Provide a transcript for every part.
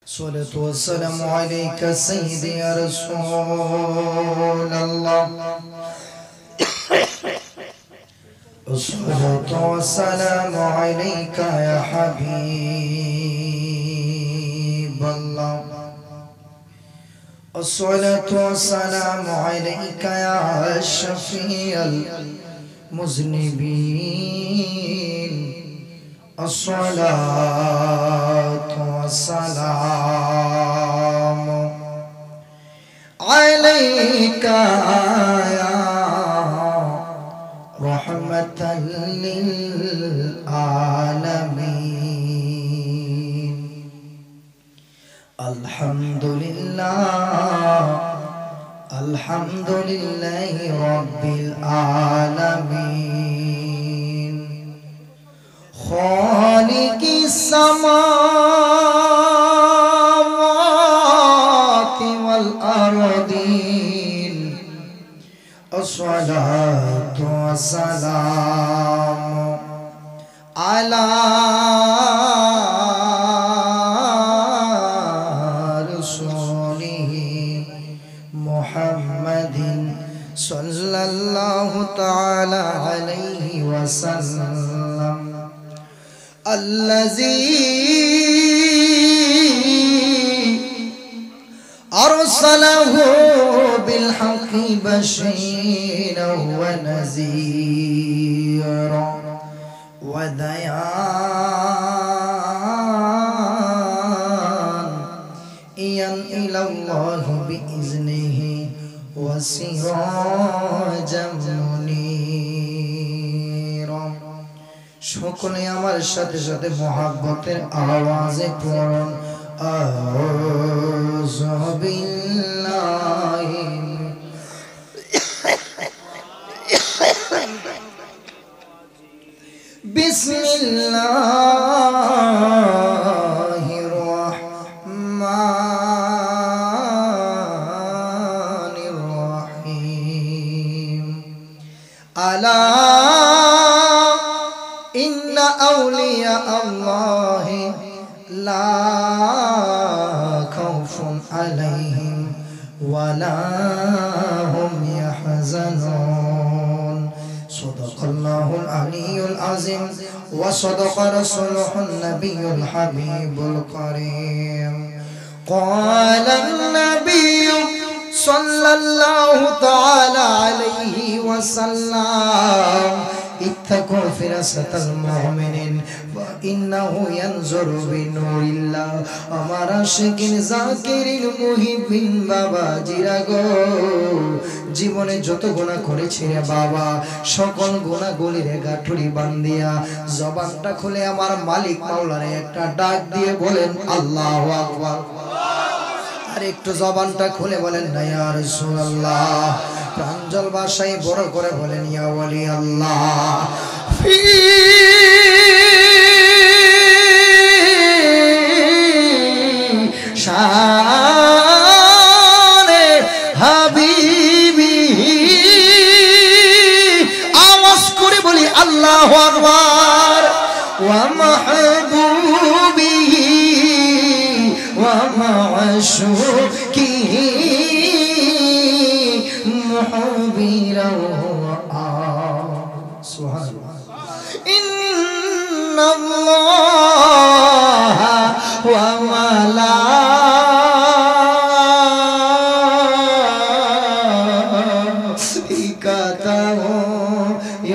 الصلاة والسلام عليك سيدي يا رسول الله. الصلاة والسلام عليك يا حبيب الله. الصلاة والسلام عليك يا شفيع المذنبين. الصلاة والسلام عليك يا رحمة للعالمين. الحمد لله الحمد لله رب العالمين. خالق السماوات والأرضين. الصلاة والسلام على رسوله محمد صلى الله تعالى عليه وسلم الذي أرسله بالحق بشيرا ونذيرا وداعيا إلى الله بإذنه وسراجا منيرا. সকলে আমার সাথে সাথে মুহাব্বতের আওয়াজে পড়ুন আউযু বিল্লাহি বিসমিল্লাহির রহমানির রহিম. আলা إن أولياء الله لا خوف عليهم ولا هم يحزنون. صدق الله العلي العظيم وصدق رسوله النبي الحبيب الكريم. قال النبي صلى الله تعالى عليه وسلم اتقوا فراسة المؤمنين فإنه ينظر بنور الله. আমার আশিকিন জাকিরিন মুহিবিন বাবা জিরাগো, জীবনে যত গুনাহ করেছি রে বাবা, সকল গুনাহগুলির গাঁঠুরি বান্ধিয়া জবানটা খুলে আমার মালিক মাওলারে একটা ডাক দিয়ে বলেন আল্লাহু আকবার। আর একটু জবানটা খুলে বলেন না ইয়া রাসূলুল্লাহ। প্রাঞ্জল ভাষায় বড় করে বলেন ইয়া ওয়ালি আল্লাহ। ফি শানে হাবিবি, আওয়াজ করে বলি আল্লাহু আকবার। ওয়া মাহবুবিহি ওয়া মা'শুকিহি محبيرا سبحان الله. إن الله وملائكته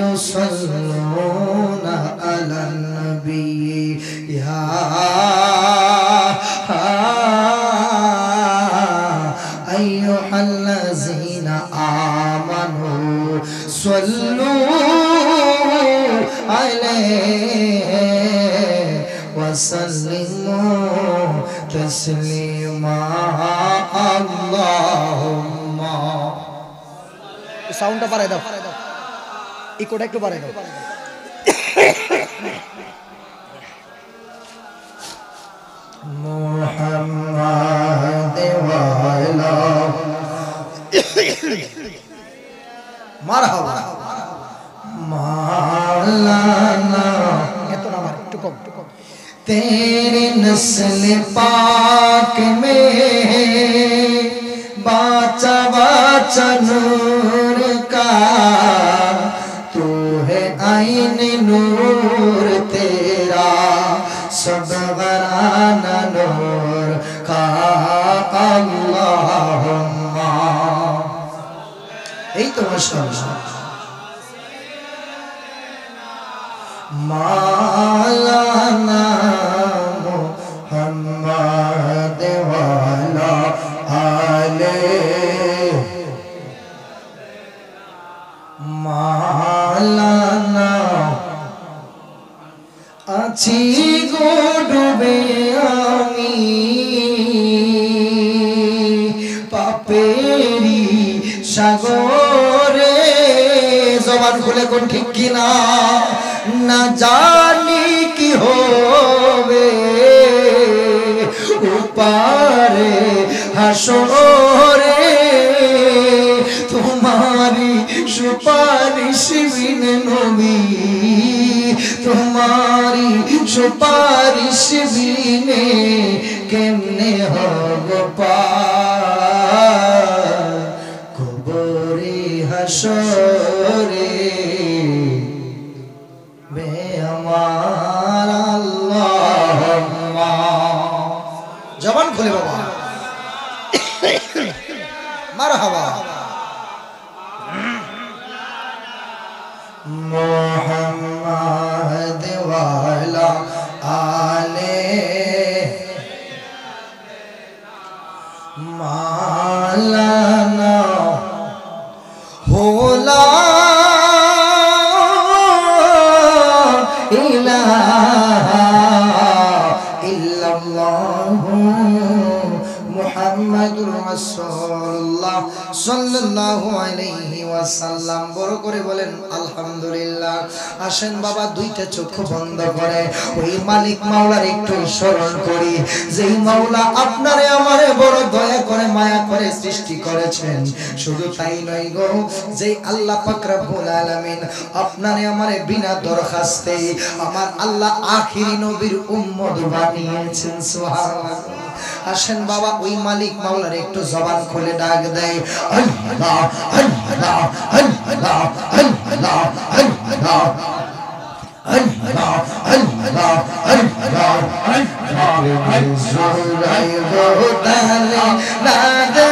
يصلون على النبي يا أيها الذين آمنوا صلوا عليه وسلموا تسليما. اللهم সাউন্ডটা বাড়াই দাও, ইকোটা একটু বাড়াই দাও। মুহাম্মাদ ওয়া আলা মারহাবা মাওলানা। এত না, একটু কম। तेरी नस्ल पाक पाक में बाचा बाचा नूर का तू है आईन नूर तेरा सब वराना नूर का अल्लाहुम्मा यही तो माशाअल्लाह मालाना मुहम्मद वाला आले मालाना আছি গো ডুবে আমি পাপেরি সাগরে জবান খুলে কোন ঠিক কিনা না জানি কি হবে উপারে হাসরে তোমারি সুপারিশ বিনে নবী तुम्हारी सुपारिश बिने केमने होग पार कबरे हशरे बे अमार अल्लाहुम्मा जबान खोले बाबा मरहबा मोहम्मद वाला आले मालाना होला इलाहा इल्लल्लाहु मुहम्मदुर रसूलुल्लाह सल्लल्लाहु अलैहि ওয়াসাল্লাম বড় করে বলেন আলহামদুলিল্লাহ। আসেন বাবা দুইটা চক্ষু বন্ধ করে ওই মালিক মাওলার একটু স্মরণ করি, যেই মাওলা আপনারে আমারে বড় দয়া করে মায়া করে সৃষ্টি করেছেন। শুধু তাই নয় গো, যেই আল্লাহ পাক রব্বুল আলামিন আপনারে আমারে বিনা দরখাস্তে আমার আল্লাহ আখিরি নবীর উম্মত বানিয়েছেন। সুবহানাল্লাহ। আসেন বাবা ওই মালিক মাওলার একটু জবান খুলে ডাক দেয় আল্লাহ আল্লাহ আল্লাহ আল্লাহ আল্লাহ আল্লাহ আল্লাহ আল্লাহ আল্লাহ জোরাই গোতালে না দে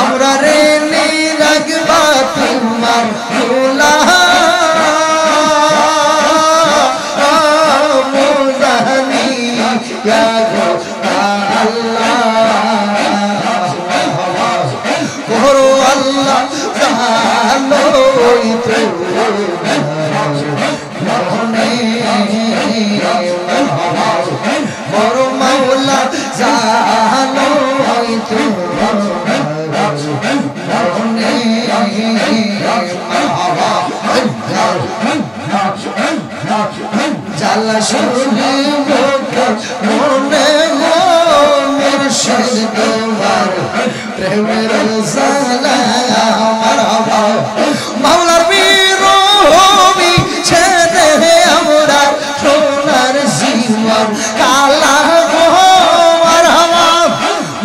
আমরা রে রাগবা তোমার ভোলা মোদানি গো আল্লাহ করো আল্লাহ জানোই তো বড় মাওলা জানোই তো জালা শুনে মনে মনের শেষ তোমার প্রেমের জালা আমার মাওলার বিরোহী ছেড়ে আমরা সোনার জীবন কালা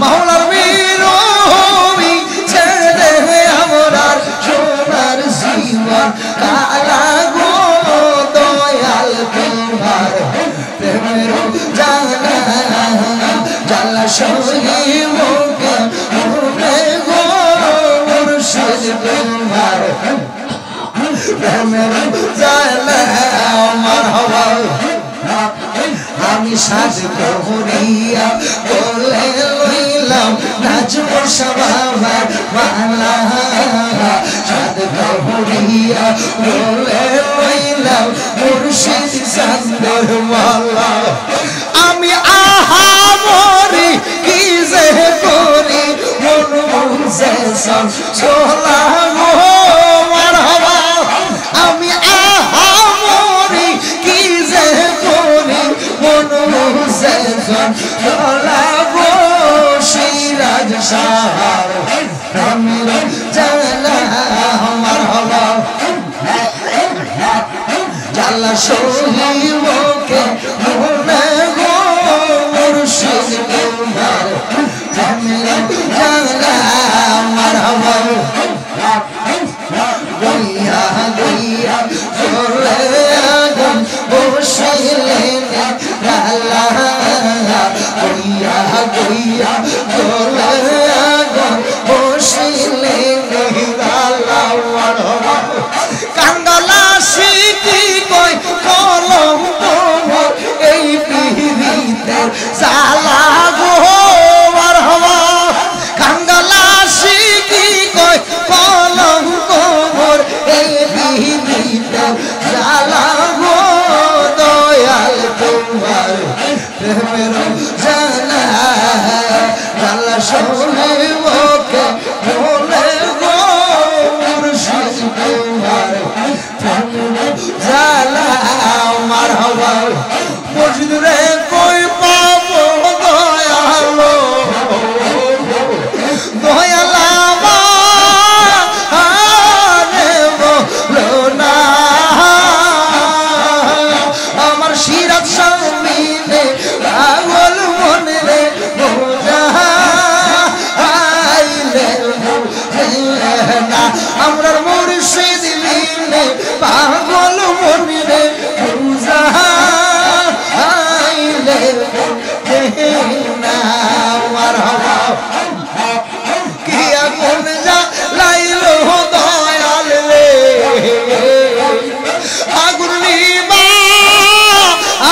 মাওলার বিরোহী ছেড়ে আমরা সোনার জীবন কালা গো দয়াল তোমার প্রেমের জালা জালা সহি মুখে মনে গো তোমার প্রেমের জালে মারহাবা আমি সাজ করিয়া বলে লইলাম নাচব সবার মালা সাজ করিয়া বলে লইলাম মুর্শিদ চাঁদের মালা আমি আহা মরি কি যে করি মন বুঝে সব ছোলা গো মারহাবা আমি আহা মরি কি যে করি মন বুঝে সব ছোলা গো সিরাজ শাহ প্রেমের জালা মারহাবা জালা সহিবকে মনে গো মুর্শিদ তোমার প্রেমের জালা মারহাবা গইয়া গইয়া চলে আগুন বসিলেন রালা গইয়া গইয়া চলে আগুন বসিলেন রালা মারহাবা কাঙ্গালা শিকি কই কলম তোমার এই পীড়িতের জালা গো মারহাবা কাঙ্গালা শিকি কই কলম তোমার এই পীড়িতের জালা গো দয়াল তোমার প্রেমের জালা জালা শোনেবকে মনে গো মুর্শিদ তোমার প্রেমের জালা মারহাবা মুর্শিদ রে কই পাবো দয়ালো দয়ালা রে বলো না আমার সিরাজ সামিনে পাগল মনে রে বোঝা আইলে না আমরার মুর্শিদ বিনে পাগল মনে রে বোঝা আইলে না মারহাবা কি আগুন জ্বালাইলো দয়াল রে আগুন নিবা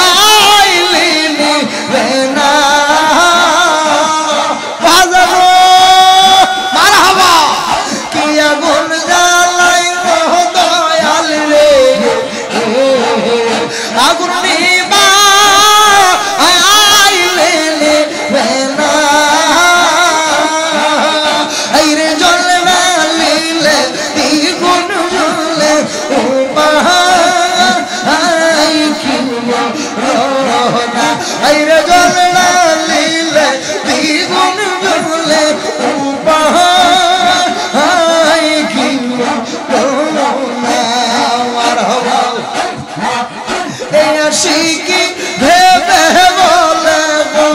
আইলি নিবে না বাজানো মারহাবা কি আগুন জ্বালাইলো দয়াল রে আগুন নিবা আইলি নিবে না আইরে জল না লিলে দ্বিগুণ জ্বলে আই কি রোনা আইরে জল না লিলে দ্বিগুণ জ্বলে আই কি রোনা মারহাবা এই আশিকি ভেবে বলে গো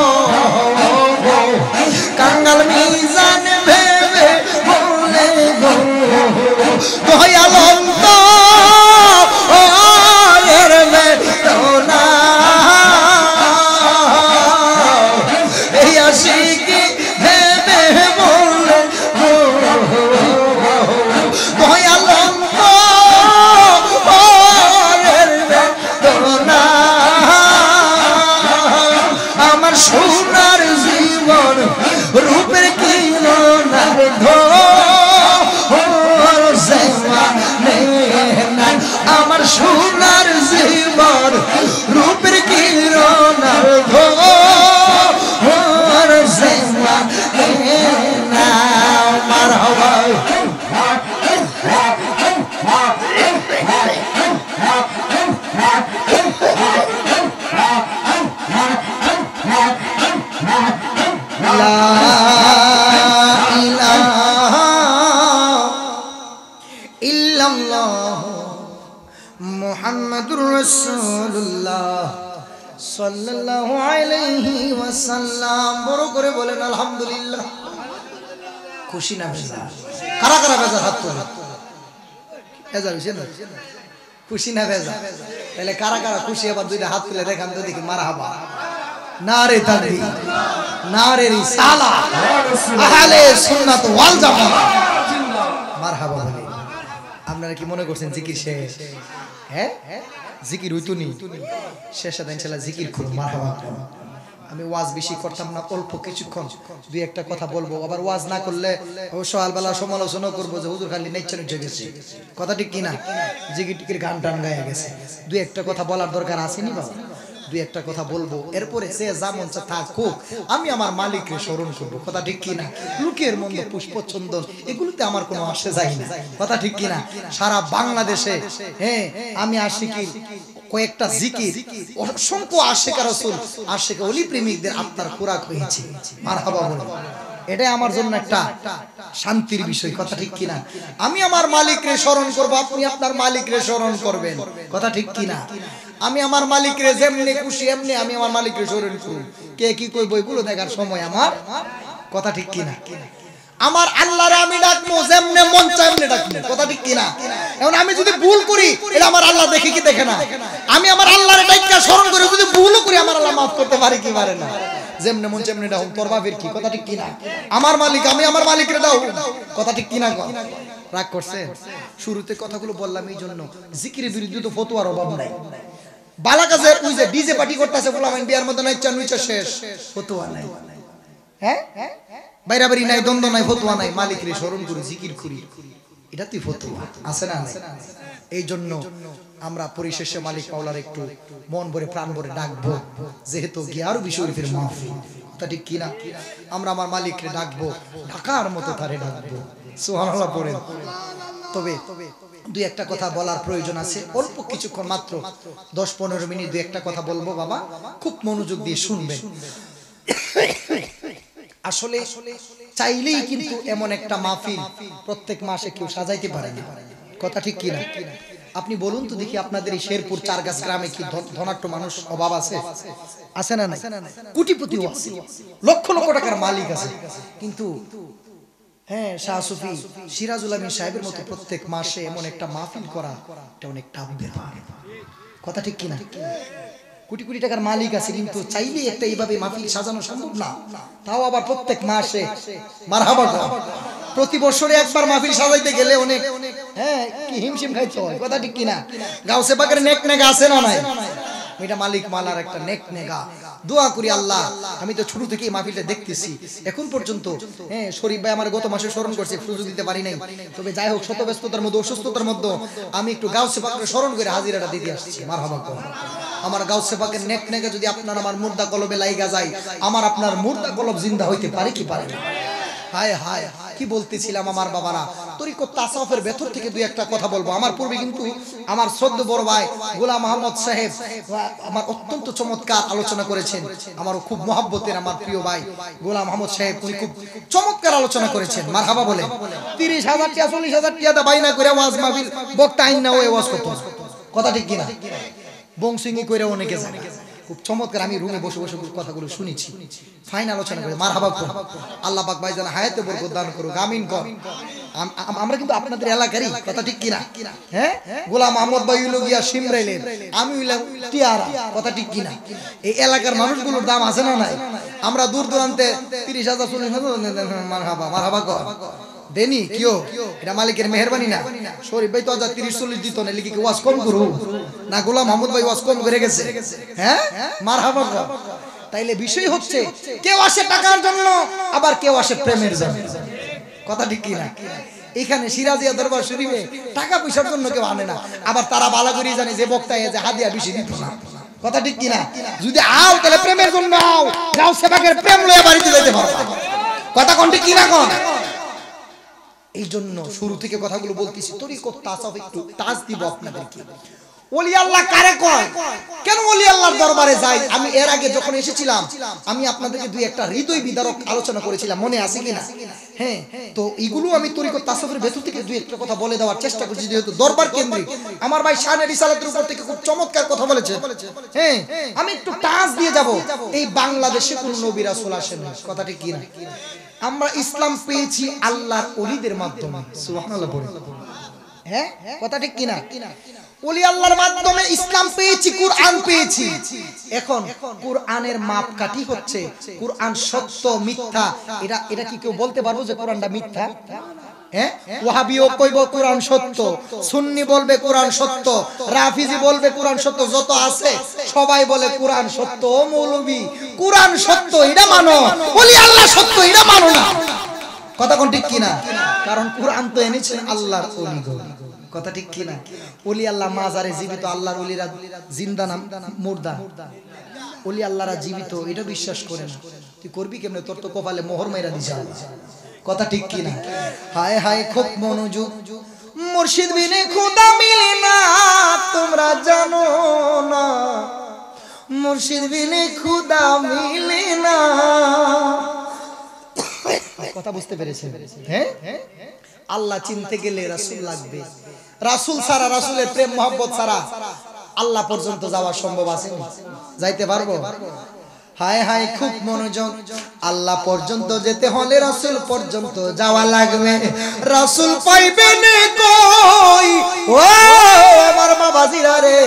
কাঙ্গাল মিজান ভেবে বলে গো দয়াল অন্তরের বেদনা এই আশিকি ভেবে বলে গো দয়াল অন্তরের বেদনা আমার সোনার জীবন রূপের কিরণার আমার সোনার জীবন রূপের কিরণার মারহাবা লা ইলাহা ইল্লাল্লাহ মুহাম্মাদুর রাসূলুল্লাহ সাল্লাল্লাহু আলাইহি ওয়াসাল্লাম বড় করে বলেন আলহামদুলিল্লাহ খুশি না বেজা কারা কারা বেজা হাত তোলে বেজা হইছে না খুশি না বেজা তাহলে কারা কারা খুশি আবার দুইটা হাত তুলে দেখান তো দেখি মারহাবা নারে তাকবীর নারে রিসালা আহলে সুন্নাত ওয়াল জামাত মারহাবা বলি। আপনারা কি মনে করছেন জিকির শেষ? হ্যাঁ, জিকির হইতুনি শেষে দেন ছেলে জিকির করুন মারহাবা। আমি ওয়াজ বেশি করতাম না, অল্প কিছুক্ষণ দুই একটা কথা বলবো, আবার ওয়াজ না করলে সকালবেলা সমালোচনা করবো যে হুজুর খালি নেচে নেচে গেছে। কথা ঠিক কিনা? জিকির টিকির গান টান গায়ে গেছে, দুই একটা কথা বলার দরকার আসেনি বাবা? দুই একটা কথা বলবো, এরপরে সে যেমন থাকুক আমি আমার মালিককে স্মরণ করবো। কথা ঠিক কিনা? লোকের মন্দ পুষ্পচন্দন এগুলোতে আমার কোনো আসে যায় না। কথা ঠিক কিনা? সারা বাংলাদেশে হ্যাঁ আমি আশিকি কয়েকটা জিকির অসংখ্য আশিক রাসূল আশিক ওলি প্রেমিকদের আত্মার খোরাক হয়েছে। মারহাবা বলুন। এটাই আমার জন্য একটা শান্তির বিষয়। কথা ঠিক কিনা? আমি আমার মালিককে স্মরণ করব, আপনি আপনার মালিককে স্মরণ করবেন। কথা ঠিক কিনা? আমি আমার মালিককে যেমনি খুশি এমনি আমি আমার মালিককে স্মরণ করব। কে কি কইব এগুলো দেখার সময় আমার। কথা ঠিক কিনা? আমার আল্লাহরে আমি ডাকবো যেমনে মন চায় এমনি ডাকবো। কথা ঠিক কিনা? এখন আমি যদি ভুল করি এটা আমার আল্লাহ দেখে কি দেখে না? আমি আমার আল্লাহরে ডাইকা স্মরণ করে যদি ভুলও করি আমার আল্লাহ maaf করতে পারে কি পারে না? যেমনে মন চায় এমনি ডাকুন, তোর বাপের কি? কথা ঠিক কিনা? আমার মালিক, আমি আমার মালিকরে দাও। কথা ঠিক কিনা? রাগ করছে? শুরুতে কথাগুলো বললাম এই জন্য, জিকিরের বিরুদ্ধে তো ফতোয়ার অভাব নাই। বালা কাজে ওই যে ডিজে পার্টি করতেছে ফুলামাইন বিয়ার মধ্যে নাইচা নুইচা শেষ, ফতোয়া নাই। হ্যাঁ, বাইরাবাড়ি নাই, দ্বন্দ্ব নাই, ফতোয়া নাই, মালিকরে স্মরণ করি জিকির করি, এটা তুই ফতোয়া আছে না? এই জন্য আমরা পরিশেষে মালিক মাওলার একটু মন ভরে প্রাণ ভরে ডাকবো, যেহেতু গিয়ার বিশরীফের মাহফিল। তা ঠিক কিনা? আমরা আমার মালিকরে ডাকবো, ঢাকার মতো তারে ডাকবো। সুবহানাল্লাহ পড়েন। তবে দুই একটা কথা বলার প্রয়োজন আছে, অল্প কিছুক্ষণ মাত্র 10-15 মিনিট দুই একটা কথা বলবো বাবা, খুব মনোযোগ দিয়ে শুনবেন। আসলে চাইলেই কিন্তু এমন একটা মাহফিল প্রত্যেক মাসে কেউ সাজাইতে পারে না। কথা ঠিক কিনা? আপনি বলুন তো দেখি, আপনাদের এই শেরপুর চারগাছ গ্রামে কি ধনাঢ্য মানুষ অভাব আছে? আছে না? নাই? কোটিপতিও আছে, লক্ষ লক্ষ টাকার মালিক আছে, কিন্তু হ্যাঁ শাহ সুফি সিরাজুল আমিন সাহেবের মতো প্রত্যেক মাসে এমন একটা মাহফিল করা এটা অনেক টাফ ব্যাপার। কথা ঠিক কিনা? কোটি কোটি টাকার মালিক আছে, কিন্তু চাইলে একটা এইভাবে মাহফিল সাজানো সম্ভব না। তাও আবার প্রত্যেক মাসে। মারহাবা। প্রতি বছরে একবার মাহফিল সাজাইতে গেলে অনেক হ্যাঁ কি হিমশিম খাইতে হয়। কথা ঠিক কিনা? গাউসে পাকের নেক নেগা আছে না নাই? এটা মালিক মালার একটা নেক নেগা। দোয়া করি আল্লাহ, আমি তো ছোট থেকেই মাহফিলটা দেখতেছি এখন পর্যন্ত। হ্যাঁ শরীফ ভাই আমার গত মাসে স্মরণ করছে, সুযোগ দিতে পারি নাই। তবে যাই হোক, শত ব্যস্ততার মধ্যে অসুস্থতার মধ্যে আমি একটু গাউসে পাকের স্মরণ করে হাজিরাটা দিতে আসছি। মারহাবা। আমার গাউসে পাকের নেক নেগা যদি আপনার আমার মুর্দা কলবে লাইগা যায়, আমার আপনার মুর্দা কলব জিন্দা হইতে পারে কি পারে না? হায় হায় কি বলতেছিলাম আমার বাবারা, তরিকত তাসাউফের ভেতর থেকে দুই একটা কথা বলবো। আমার পূর্বে কিন্তু আমার শ্রদ্ধ বড় ভাই গোলাম মাহমুদ সাহেব আমার অত্যন্ত চমৎকার আলোচনা করেছেন। আমারও খুব মহব্বতের আমার প্রিয় ভাই গোলাম মাহমুদ সাহেব, উনি খুব চমৎকার আলোচনা করেছেন। মারহাবা বলে 30,000 টাকা 40,000 টাকা বাইনা করে ওয়াজ মাহফিল বক্তা আইন না ওই ওয়াজ করতে। কথা ঠিক কিনা? বংশিঙ্গি করে অনেকে যায়, খুব চমৎকার। আমি রুমে বসে বসে কথাগুলো শুনেছি, ফাইন আলোচনা করে। মারহাবা। আল্লাহ পাক ভাইজান হায়াতে বরকত দান করুক, আমিন কর। আমরা কিন্তু আপনাদের এলাকারই। কথা ঠিক কিনা? হ্যাঁ গোলাম আহমদ ভাই হইল গিয়া সিমরাইলের, আমি হইলাম টিয়ারা। কথা ঠিক কিনা? এই এলাকার মানুষগুলোর দাম আছে না নাই? আমরা দূর দূরান্তে 30,000 40,000 মারহাবা মারহাবা কর দেনি কিও, এটা মালিকের মেহেরবানি না। শরীফ ভাই তো 30-40 দিত না, লিখি ওয়াজ কম করু না? গোলাম মাহমুদ ভাই ওয়াজ কম করে গেছে। হ্যাঁ মারহাবা। তাইলে বিষয় হচ্ছে কেউ আসে টাকার জন্য, আবার কেউ আসে প্রেমের জন্য। কথা ঠিক কিনা? এখানে সিরাজিয়া দরবার শরীফে টাকা পয়সার জন্য কেউ আনে না, আবার তারা ভালো করে জানে যে বক্তা যে হাদিয়া বেশি দিত না। কথা ঠিক কিনা? যদি আও তাহলে প্রেমের জন্য আও, যাও সেবাকের প্রেম লয়ে বাড়িতে যেতে পারো। কথা কোন ঠিক কিনা? কোন এই জন্য শুরু থেকে কথাগুলো বলতেছি, তরিকত তাসাউফ একটু টাচ দিব আপনাদেরকে। ওলি আল্লাহ কারে কয়, কেন ওলি আল্লাহর দরবারে যাই? আমি এর আগে যখন এসেছিলাম আমি আপনাদেরকে দুই একটা হৃদয় বিদারক আলোচনা করেছিলাম, মনে আছে কিনা? হ্যাঁ, তো এগুলো আমি তরিকত তাসাউফের ভেতর থেকে দুই একটা কথা বলে দেওয়ার চেষ্টা করছি, যেহেতু দরবার কেন্দ্রিক। আমার ভাই শানে রিসালাতের উপর থেকে খুব চমৎকার কথা বলেছে। হ্যাঁ, আমি একটু টাচ দিয়ে যাব। এই বাংলাদেশে কোন নবী রাসূল আসেন না। কথা ঠিক কিনা? আমরা ইসলাম পেয়েছি আল্লাহর ওলিদের মাধ্যমে। সুবহানাল্লাহ বলে। হ্যাঁ কথা ঠিক কিনা? ওলি আল্লাহর মাধ্যমে ইসলাম পেয়েছি, কুরআন পেয়েছি। এখন কুরআনের মাপকাঠি হচ্ছে কুরআন সত্য মিথ্যা। এটা কি কেউ বলতে পারবো যে কুরআনটা মিথ্যা? হ্যাঁ, ওয়াহাবিও কইব কোরআন সত্য, সুন্নি বলবে কোরআন সত্য, রাফিজি বলবে কোরআন সত্য, যত আছে সবাই বলে কোরআন সত্য। ও মৌলবী, কোরআন সত্য এটা মানো, ওলি আল্লাহ সত্য এটা মানো না। কথা কোন ঠিক কিনা? কারণ কোরআন তো এনেছেন আল্লাহর ওলিগণ। কথা ঠিক কিনা? ওলি আল্লাহ মাজারে জীবিত, আল্লাহর ওলিরা জিন্দা নাম মুর্দা। ওলি আল্লাহরা জীবিত এটা বিশ্বাস করে না, তুই করবি কেমনে? তোর তো কপালে মোহর মাইরা দিছে। কথা ঠিক কিনা? হায় হায় খুব মনোযোগ। মুর্শিদ বিনে খুদা মিলে না, তোমরা জানো না, মুর্শিদ বিনে খুদা মিলে না। কথা বুঝতে পেরেছেন? হ্যাঁ, আল্লাহ চিনতে গেলে রাসূল লাগবে। রাসূল ছাড়া, রাসূলের প্রেম মহব্বত ছাড়া আল্লাহ পর্যন্ত যাওয়া সম্ভব আছে? যাইতে পারবো? হায় হায় খুব মনোযোগ। আল্লাহ পর্যন্ত যেতে হলে রাসূল পর্যন্ত যাওয়া লাগবে। রাসূল পাইবেন কই ও আমার বাবাজিরা রে,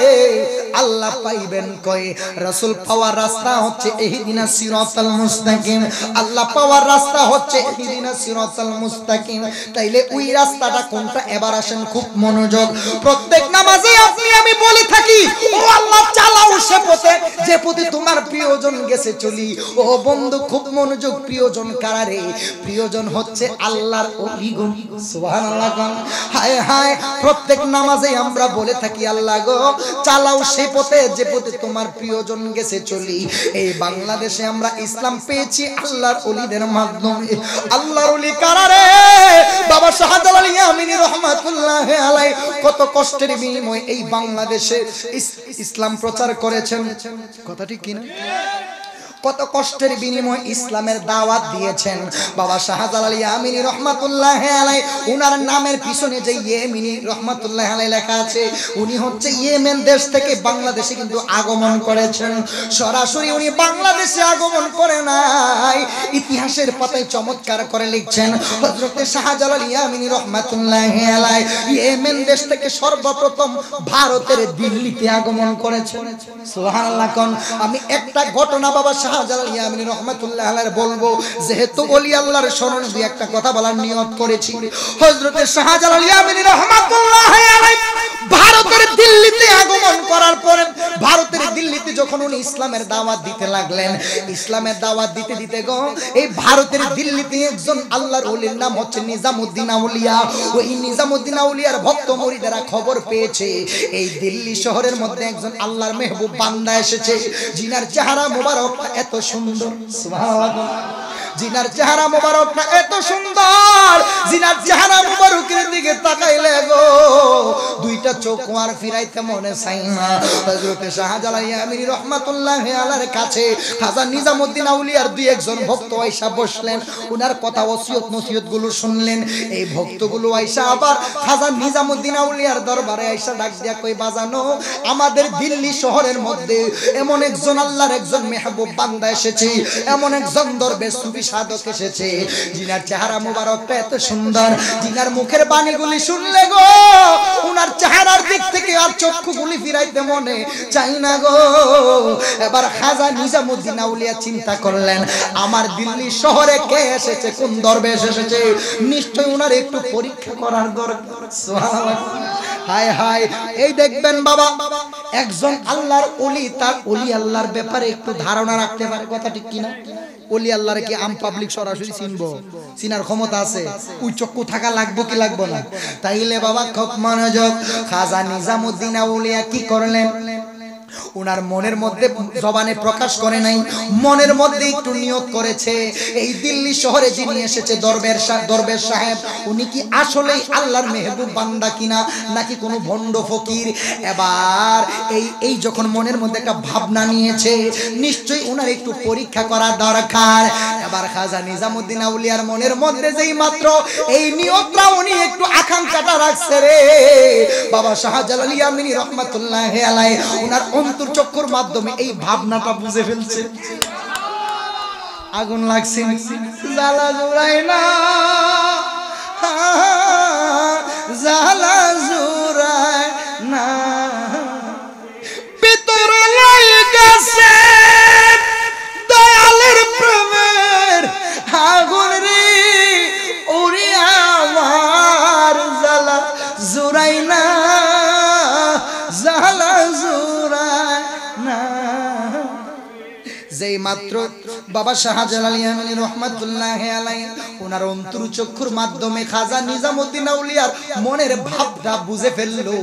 আল্লাহ পাইবেন কই? রাসূল পাওয়ার রাস্তা হচ্ছে ইহদিনাস সিরাতাল মুস্তাকিম। আল্লাহ পাওয়ার রাস্তা হচ্ছে ইহদিনাস সিরাতাল মুস্তাকিম। তাইলে ওই রাস্তাটা কোনটা? এবার আসেন খুব মনোযোগ। প্রত্যেক নামাজে আপনি আমি বলে থাকি, ও আল্লাহ চালাও সে পথে যে পথে তোমার প্রিয়জন গেছে চলি। ও বন্ধু খুব মনোযোগ, প্রিয়জন কারা রে? প্রিয়জন হচ্ছে আল্লাহর ওলিগণ। সুবহানাল্লাহ। হায় হায় প্রত্যেক নামাজে আমরা বলে থাকি, আল্লাহ গো চালাও সে পথে যে পথে তোমার প্রিয়জন গেছে চলি। এই বাংলাদেশে আমরা ইসলাম পেয়েছি আল্লাহর ওলিদের মাধ্যমে। আল্লাহর ওলি কারা রে? বাবা শাহজালাল ইয়ামিনী রহমাতুল্লাহি আলাইহি কত কষ্টের বিনিময়ে এই বাংলাদেশে ইসলাম প্রচার করেছেন। কথা ঠিক কিনা? কত কষ্টের বিনিময়ে ইসলামের দাওয়াত দিয়েছেন বাবা শাহজালাল ইয়ামিনী রহমাতুল্লাহি আলাইহি। উনার নামের পিছনে যে ইয়ামিনী রহমাতুল্লাহি আলাইহি লেখা আছে, উনি হচ্ছে ইয়েমেন দেশ থেকে বাংলাদেশে কিন্তু আগমন করেছেন। সরাসরি উনি বাংলাদেশে আগমন করে নাই, ইতিহাসের পাতায় চমৎকার করে লিখছেন হযরত শাহজালাল ইয়ামিনী রহমাতুল্লাহি আলাইহি ইয়েমেন দেশ থেকে সর্বপ্রথম ভারতের দিল্লিতে আগমন করেছেন। সুবহানাল্লাহ। কোন আমি একটা ঘটনা বাবা শাহজালাল ইয়ামিনী রহমাতুল্লাহি আলাইহি বলবো, যেহেতু ওলি আল্লাহর শরণে দুই একটা কথা বলার নিয়ত করেছি। হযরত শাহজালাল ইয়ামিনী রহমাতুল্লাহি আলাইহি ভারতের দিল্লিতে আগমন করার পরে, ভারতের দিল্লিতে যখন উনি ইসলামের দাওয়াত দিতে লাগলেন, ইসলামের দাওয়াত দিতে দিতে গো এই ভারতের দিল্লিতে একজন আল্লাহর ওলির নাম হচ্ছে নিজামউদ্দিন আউলিয়া। ওই নিজামউদ্দিন আউলিয়ার ভক্ত মুরিদেরা খবর পেয়েছে এই দিল্লি শহরের মধ্যে একজন আল্লাহর মেহবুব বান্দা এসেছে, জিনার চেহারা মোবারকটা এত সুন্দর। সুবহানাল্লাহ। জিনার চেহারা মোবারকটা এত সুন্দর, জিনার চেহারা মোবারকের দিকে তাকাইলে গো দুইটা চোখ আর ফিরাইতে মনে চাই না। হযরত শাহজালাল ইয়ামিনী রহমাতুল্লাহি আলাইহির কাছে খাজা নিজামউদ্দিন আউলিয়ার দুই একজন ভক্ত আয়েশা বসলেন, উনার কথা ওসিয়ত নসিহত গুলো শুনলেন। এই ভক্তগুলো আয়েশা আবার খাজা নিজামউদ্দিন আউলিয়ার দরবারে আয়েশা ডাক দিয়া কই, বাজানো আমাদের দিল্লি শহরের মধ্যে এমন একজন আল্লাহর একজন মেহবুব বান্দা এসেছে, এমন একজন দরবেশ সুফি সাধক এসেছে, জিনার চেহারা মুবারকটা এত সুন্দর, জিনার মুখের বাণীগুলি শুনলে গো উনার চেহারার দিক থেকে আর চক্ষুগুলি ফিরাইতে মনে চাই না গো। এবার খাজা নিজামউদ্দিন আউলিয়া চিন্তা করলেন, আমার দিল্লি শহরে কে এসেছে, কোন দরবেশ এসেছে, নিশ্চয়ই উনার একটু পরীক্ষা করার দরকার। সুবহানাল্লাহ। হায় হায়, এই দেখবেন বাবা একজন আল্লাহর ওলি তার ওলি আল্লাহর ব্যাপারে একটু ধারণা রাখতে পারে। কথা ঠিক কিনা? ওলি আল্লাহর কি আম পাবলিক সরাসরি চিনবো? চিনার ক্ষমতা আছে? ওই চক্ষু থাকা লাগবে কি লাগবে না? তাইলে বাবা খুব মনোযোগ। খাজা নিজামউদ্দিন আউলিয়া কি করলেন, উনার মনের মধ্যে জবানে প্রকাশ করে নাই, মনের মধ্যে একটু নিয়ত করেছে এই দিল্লি শহরে যিনি এসেছে দরবেশ সাহেব, উনি কি আসলেই আল্লাহর মেহবুব বান্দা কিনা নাকি কোনো ভণ্ড ফকির। এবার এই যখন মনের মধ্যে একটা ভাবনা নিয়েছে, নিশ্চয়ই উনার একটু পরীক্ষা করা দরকার। এবার খাজা নিজামউদ্দিন আউলিয়ার মনের মধ্যে যেই মাত্র এই নিয়তটা উনি একটু আকাঙ্ক্ষাটা রাখছে রে, বাবা শাহজালাল ইয়ামিনী রহমাতুল্লাহি আলাইহি উনার অন্তর চক্ষুর মাধ্যমে এই ভাবনাটা বুঝে ফেলছে। আগুন লাগছে, জ্বালা জুড়াই না, জ্বালা জুড়াই না, ভিতরে লাগাছে দয়ালের প্রেমের আগুন রে, ওরে আমার জুরাই না জালা জুরাই না। যেই মাত্র বাবা শাহজালাল ইয়ামানী রহমাতুল্লাহ আলাইহি ওনার অন্তর চক্ষুর মাধ্যমে খাজা নিজামউদ্দিন আউলিয়ার মনের ভাবটা বুঝে ফেললো,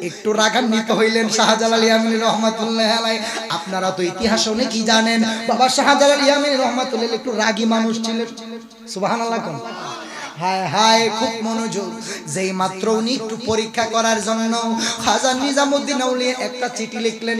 একটু রাগান্বিত হইলেন শাহজালাল ইয়ামানী রহমাতুল্লাহ আলাইহি। আপনারা তো ইতিহাস অনেকেই জানেন, বাবা শাহজালাল ইয়ামানী রহমাতুল্লাহ একটু রাগী মানুষ ছিলেন। সুবহানাল্লাহ। হায় হায়, খুব মনোযোগ। যেই মাত্র উনি একটু পরীক্ষা করার জন্য খাজা নিজামউদ্দিন আউলিয়া একটা চিঠি লিখলেন।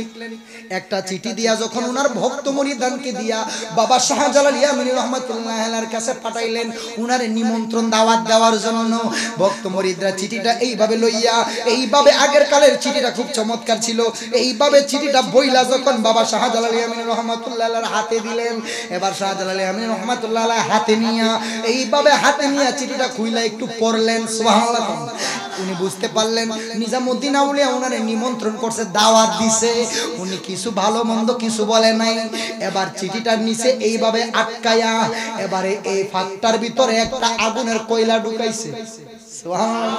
একটা চিঠি দিয়া যখন উনার ভক্ত মুরিদানকে দিয়া বাবা শাহজালাল ইয়ামানী রহমাতুল্লাহ আলাইহির কাছে পাঠাইলেন উনারে নিমন্ত্রণ দাওয়াত দেওয়ার জন্য। ভক্ত মুরিদরা চিঠিটা এইভাবে লইয়া, এইভাবে আগের কালের চিঠিটা খুব চমৎকার ছিল, এইভাবে চিঠিটা বইলা যখন বাবা শাহজালাল ইয়ামানী রহমাতুল্লাহ আলাইহির হাতে দিলেন, এবার শাহজালাল ইয়ামানী রহমাতুল্লাহ আলাইহি হাতে নিয়া এইভাবে হাতে নিয়া চিঠিটা খুইলা একটু পড়লেন। সুবহানাল্লাহ। উনি বুঝতে পারলেন নিজামউদ্দিন আউলিয়া উনারে নিমন্ত্রণ করছে, দাওয়াত দিছে। উনি কিছু ভালো মন্দ কিছু বলে নাই। এবার চিঠিটার নিচে এইভাবে আটকায়া এবারে এই ফাঁকটার ভিতরে একটা আগুনের কয়লা ঢুকাইছে। সুবহানাল্লাহ।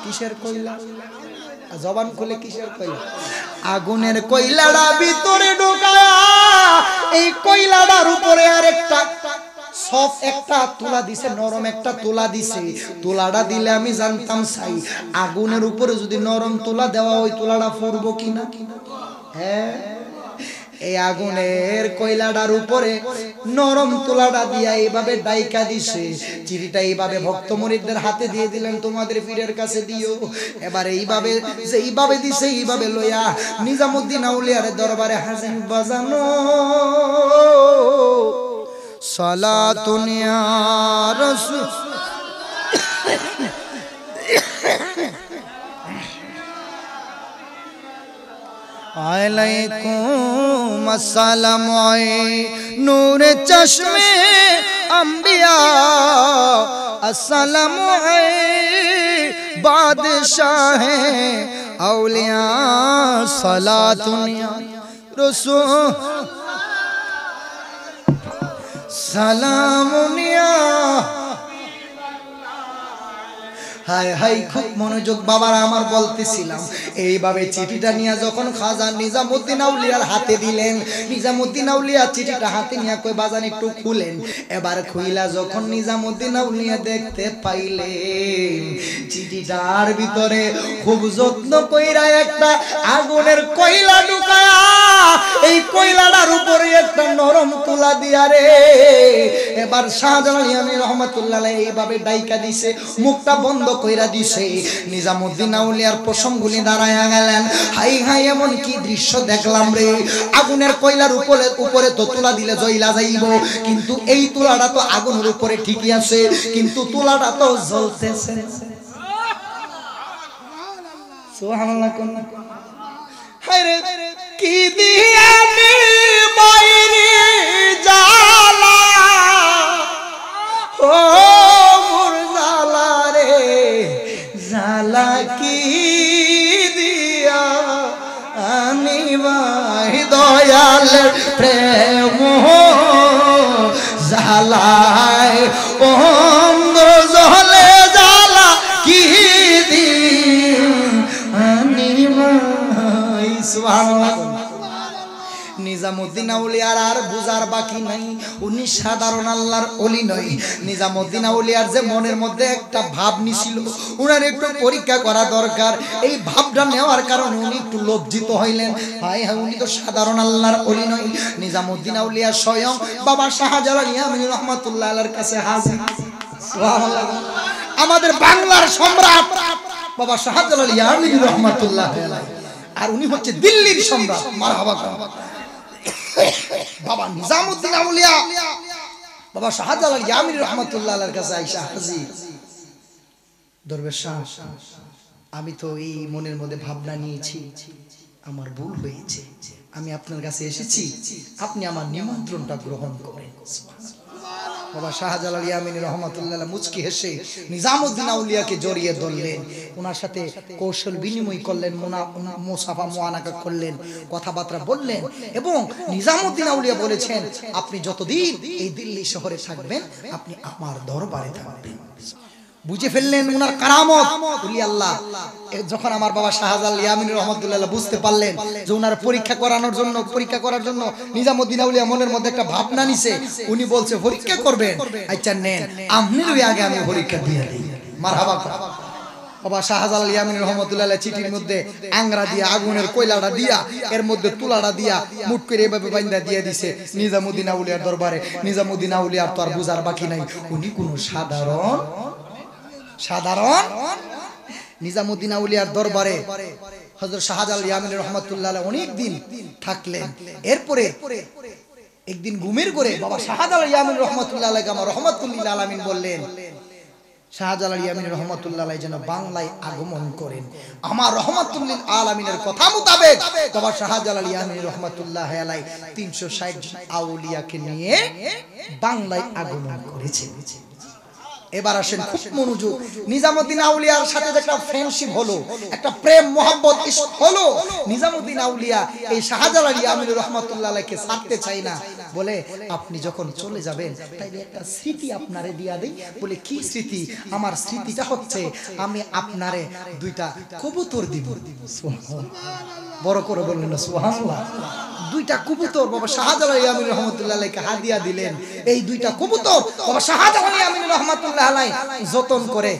কিসের কয়লা? জবান খুলে কিসের কয়লা? আগুনের কয়লাটা ভিতরে ঢুকায়া এই কয়লাটার উপরে আরেকটা সফট একটা তুলা দিছে, নরম একটা তুলা দিছে। তুলাটা দিলে আমি জানতাম চাই আগুনের উপরে যদি নরম তুলা দেওয়া ওই তুলাটা ফুরবো কিনা। হ্যাঁ, এই আগুনের কয়লাটার উপরে নরম তুলাটা দিয়া এইভাবে ডাইকা দিছে। চিঠিটা এইভাবে ভক্ত মুরিদদের হাতে দিয়ে দিলেন, তোমাদের পীরের কাছে দিও। এবার এইভাবে যে এইভাবে দিছে এইভাবে লইয়া নিজামউদ্দিন আউলিয়ার দরবারে হাজির বাজানো। সালাতুন ইয়া রাসূল আলাইকুম আসসালাম নূরে চশমে আম্বিয়া আসসালাম বাদশাহ আউলিয়া সালাতুন ইয়া রাসূল সালামুনিয়া। হায় হায়, খুব মনোযোগ বাবারা আমার। বলতেছিলাম এইভাবে চিঠিটা নিয়ে যখন খাজা নিজামউদ্দিন আউলিয়ার হাতে দিলেন, নিজামউদ্দিন আউলিয়া চিঠিটা হাতে নিয়ে কই বাজান একটু খুলেন। এবার খুইলা যখন নিজামউদ্দিন আউলিয়া দেখতে পাইলেন চিঠিটার ভিতরে খুব যত্ন কইরা একটা আগুনের কয়লা ঢুকায়া এই কয়লাটার উপরে একটা নরম তুলা দিয়া রে এবার শাহজালাল ইয়ামানী রহমাতুল্লাহ আলাইহি এইভাবে ডাইকা দিছে, মুখটা বন্ধ কইরা দিছে। নিজামউদ্দিন আউলিয়ার পশমগুলি দাঁড়ায়া গেলেন। হাই হাই, এমন কি দৃশ্য দেখলাম রে! আগুনের কয়লার উপরে তো তুলা দিলে জ্বলা যাইব, কিন্তু এই তুলাটা তো আগুনের উপরে ঠিকই আছে, কিন্তু তুলাটা তো জ্বলতেছে। সুবহানাল্লাহ। হায় রে, কি দিয়া নি বাইরে জালা ও জালা কি দিয়া আমি ভাই দয়াল প্রেম জালায় অঙ্গ জলে জালা কি দিয়া আমি ভাই। সুবহানাল্লাহ। নিজামউদ্দিন আউলিয়ার আর বুঝার বাকি নাই, উনি সাধারণ আল্লাহর ওলি নয়। নিজামউদ্দিন আউলিয়ার যে মনের মধ্যে একটা ভাব নিছিল, উনার একটু পরীক্ষা করা দরকার। এই ভাবটা নেওয়ার কারণে উনি একটু লজ্জিত হইলেন। হায় হায়, উনি তো সাধারণ আল্লাহর ওলি নয়। নিজামউদ্দিন আউলিয়া স্বয়ং বাবা শাহজালাল ইয়ামানী রহমাতুল্লাহ আলাইহির কাছে হাজির। সুবহানাল্লাহ। আমাদের বাংলার সম্রাট বাবা শাহজালাল ইয়ামানী রহমাতুল্লাহ আলাইহি, আর উনি হচ্ছে দিল্লির সম্রাট। মারহাবা। বাবা নিজামউদ্দিন আউলিয়া বাবা শাহজালাল ইয়ামানী রহমাতুল্লাহ আলাইহির কাছে আইসা হাজির। দরবেশ শাহ, আমি তো এই মনের মধ্যে ভাবনা নিয়েছি, আমার ভুল হয়েছে, আমি আপনার কাছে এসেছি, আপনি আমার নিমন্ত্রণটা গ্রহণ করেন। বাবা শাহজালাল ইয়ামানী রহমাতুল্লাহ মুচকি হেসে নিজামউদ্দিন আউলিয়াকে জড়িয়ে ধরলেন, ওনার সাথে কৌশল বিনিময় করলেন, মুসাফা মুআনাকা করলেন, কথাবার্তা বললেন, এবং নিজামউদ্দিন আউলিয়া বলেছেন আপনি যতদিন এই দিল্লি শহরে থাকবেন আপনি আমার দরবারে থাকবেন। বুঝে ফেললেন উনার কারামত। ওলি আল্লাহ যখন আমার বাবা শাহজালাল ইয়ামিনী রহমাতুল্লাহ বুঝতে পারলেন যে উনার পরীক্ষা করার জন্য নিজামুদ্দিন আউলিয়া মনের মধ্যে একটা ভাবনা নিছে, উনি বলছে পরীক্ষা করবেন, আচ্ছা নেন আপনির আগে আমি পরীক্ষা দিয়ে দিই। মারহাবা। বাবা শাহজালাল ইয়ামিনী রহমাতুল্লাহ চিঠির মধ্যে আংরা দিয়া আগুনের কয়লাটা দিয়া এর মধ্যে তুলাটা দিয়া মুট করে এভাবে বাইন্দা দিয়ে দিছে নিজামুদ্দিন আউলিয়ার দরবারে। নিজামুদ্দিন আউলিয়ার তো আর বুঝার বাকি নাই, উনি কোন সাধারণ নিজামুদ্দিন আউলিয়ার দরবারে হযরত শাহজালাল ইয়ামিনী রহমাতুল্লাহ অনেক দিন থাকলেন। এরপরে একদিন ঘুমের করে বাবা শাহজালাল ইয়ামিনী রহমাতুল্লাহ আলাইহি আমার রহমাতুল্লিল আলামিন বললেন, শাহজালাল ইয়ামিনী রহমাতুল্লাহ আলাইহি যেন বাংলায় আগমন করেন। আমার রহমাতুল্লিল আলামিনের কথা মোতাবেক বাবা শাহজালাল ইয়ামিনী রহমাতুল্লাহ আলাইহি 360 জন আউলিয়াকে নিয়ে বাংলায় আগমন করেছেন। এবার আসেন খুব মনোযোগ, নিজামুদ্দিন আউলিয়ার সাথে একটা ফ্রেন্ডশিপ হলো, একটা প্রেম মোহাব্বত ইশক হলো। নিজামুদ্দিন আউলিয়া এই শাহজালাল ইয়ামিনী রহমাতুল্লাহ আলাইহিকে ছাড়তে চাই না, বলে আপনি যখন চলে যাবেন তাইলে একটা স্মৃতি আপনারে দিয়া দেই। বলে কি স্মৃতি? আমার স্মৃতিটা হচ্ছে আমি আপনারে 2টা কবুতর দিব। বড় করে বললেন না সুবহানাল্লাহ। 2টা কবুতর বাবা শাহজালাল ইয়ামিনী রহমাতুল্লাহ আলাইহিকে হাদিয়া দিলেন। এই 2টা কবুতর বাবা শাহজালাল ইয়ামিনী রহমাতুল্লাহ আলাইহি যতন করে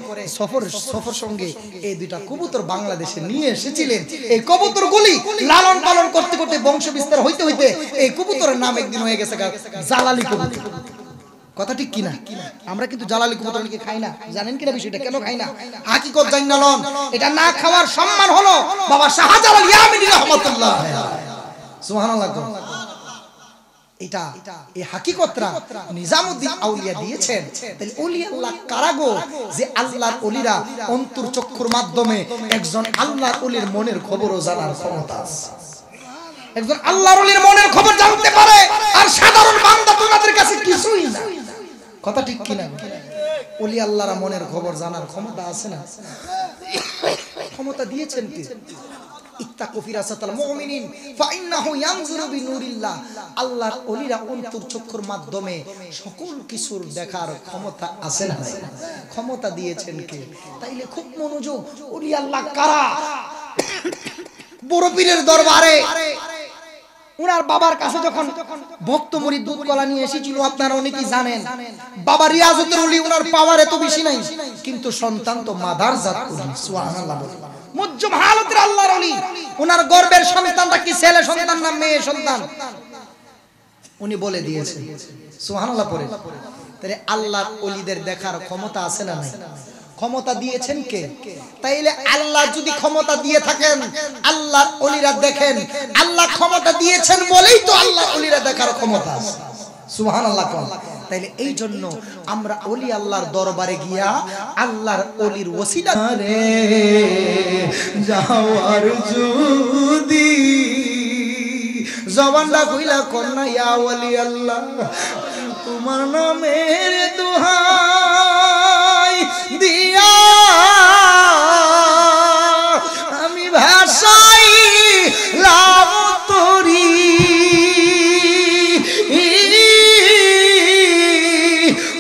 সফর সঙ্গে এই 2টা কবুতর বাংলাদেশে নিয়ে এসেছিলেন। এই কবুতরগুলি লালন পালন করতে করতে বংশ বিস্তার হইতে হইতে এই কবুতরের নাম একদিন হয়ে গেছে জালালি কবুতর। কথা ঠিক কিনা? আমরা কিন্তু জালালি কবুতর নাকি খাই না, জানেন কিনা বিষয়টা? কেন খাই না? হাকিকত জানা লন, এটা না খাওয়ার সম্মান হলো বাবা শাহজালাল ইয়ামিনী রহমাতুল্লাহ সুবহানাল্লাহ। এটা এই হাকিকতরা নিজামুদ্দিন আউলিয়া দিয়েছেন। তাহলে ওলি আল্লাহ কারাগো যে আল্লাহর ওলিরা অন্তর চক্ষুর মাধ্যমে একজন আল্লাহর ওলির মনের খবরও জানার ক্ষমতা আছে। একজন আল্লাহর ওলির মনের খবর জানতে পারে, আর সাধারণ বান্দা তোমাদের কাছে কিছুই না। কথা ঠিক কিনা? ওলি আল্লাহর মনের খবর জানার ক্ষমতা আছে না? ক্ষমতা দিয়েছেন কি? ইত্তাকু ফিরাসাতাল মুমিনিন ফাইন্নাহু ইয়ানজুরু বিনুরিল্লাহ। আল্লাহর ওলিরা অন্তর চক্ষুর মাধ্যমে সকল কিছুর দেখার ক্ষমতা আছে না? ক্ষমতা দিয়েছেন কে? তাইলে খুব মনোযোগ, ওলি আল্লাহ কারা? বড় পীরের দরবারে উনার বাবার কাছে যখন ভক্ত মুরিদ দুধ কলা নিয়ে এসেছিল, আপনারা অনেকেই জানেন, বাবা রিয়াজুদ্দৌলা ওলি উনার পাওয়ার এত বেশি নাই, কিন্তু সন্তান তো মাদার জাত ওলি। সুবহানাল্লাহ। মুজ্জম হালতের আল্লাহর ওলি, উনার গর্ভের সন্তানটা কি ছেলে সন্তান না মেয়ে সন্তান উনি বলে দিয়েছেন। সুবহানাল্লাহ পড়ে। তাহলে আল্লাহর ওলিদের দেখার ক্ষমতা আছে না নাই? ক্ষমতা দিয়েছেন কে? তাইলে আল্লাহ যদি ক্ষমতা দিয়ে থাকেন, আল্লাহর ওলিরা দেখেন, আল্লাহ ক্ষমতা দিয়েছেন বলেই তো আল্লাহর ওলিরা দেখার ক্ষমতা আছে। সুবহানাল্লাহ। তাইলে এই জন্য আমরা ওলি আল্লাহর দরবারে গিয়া আল্লাহর ওলির ওসিলা রে যাওয়ার যদি জবানটা কইলা কন্যা ইয়া ওলি আল্লাহ তোমার নামের দোহাই দিয়া আমি ভাষাই লাভ তরি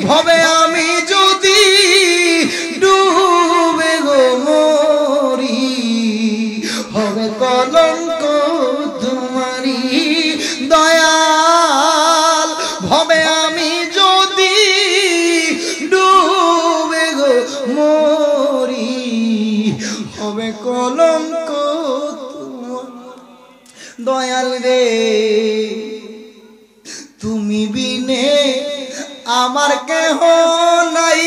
ভবে আমি যদি ডুবে গো মরি হবে কলঙ্ক তোমারি দয়াল ভবে আমি যদি ডুবে গো মরি হবে কলঙ্ক তোমার দয়াল রে তুমি বিনে আমার কেহ নাই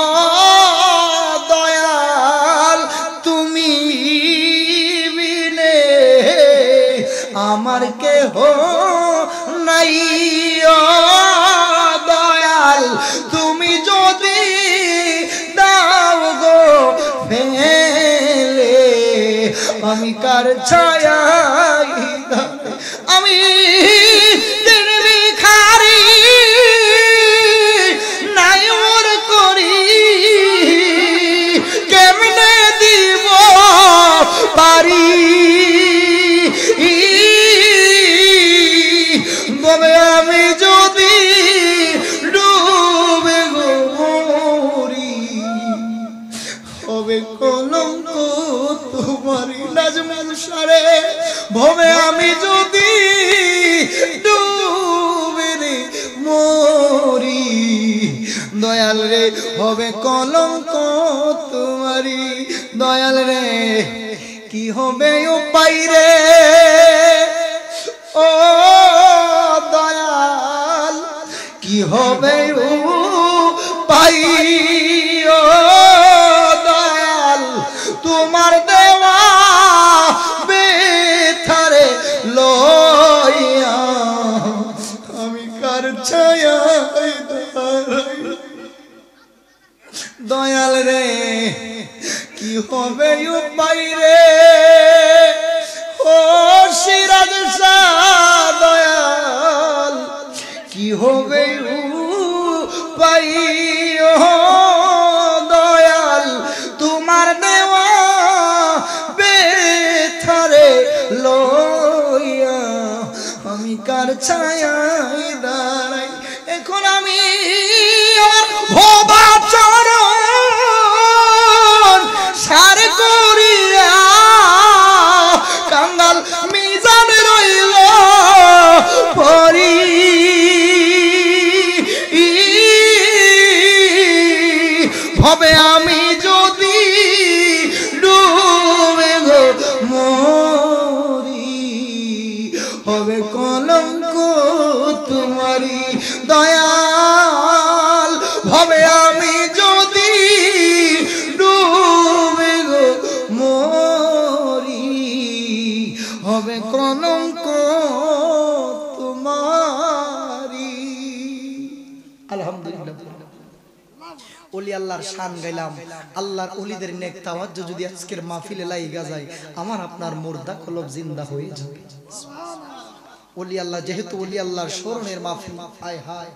ও দয়াল তুমি বিনে আমার কেহ নাই ও দয়াল তুমি যদি দাও গো ফেলে আমি কার ছায়ায় আমি পারি তবে আমি যদি ডুবে গো হবে কলঙ্ক তোমারই নাজমুল সারে ভবে আমি যদি ডুবে রে মরি দয়াল রে হবে কলঙ্ক তোমারই দয়াল রে কি হবে উপায় রে ও দয়াল কি হবে উপায় ও দয়াল তোমার দেওয়া বেথারে লইয়া আমি কার ছায়ায় দয়াল রে কি হবে উপায় রে ও সিরাজ শাহ দয়াল কি হবে উপায় ও দয়াল তোমার দেওয়া বেথারে লইয়া আমি কার ছায়ায় দাঁড়াই এখন আমি আমার ভোবা চরণ সার করিয়া কাঙ্গাল মিজান রইল পরি ভবে আমি যদি ডুবে গো মরি হবে কলঙ্ক তোমারি দয়াল ভবে আমি যদি ডুবে গো মরি হবে কলঙ্ক তোমারি আলহামদুলিল্লাহ ওলি আল্লাহর শান গাইলাম আল্লাহর ওলিদের নেক তাওয়াজ্জু যদি আজকের মাহফিলে লাইগা যায় আমার আপনার মুর্দা কলব জিন্দা হয়ে যাবে ওলি আল্লাহ যেহেতু ওলি আল্লাহর স্মরণের মাহফিল হায় হায়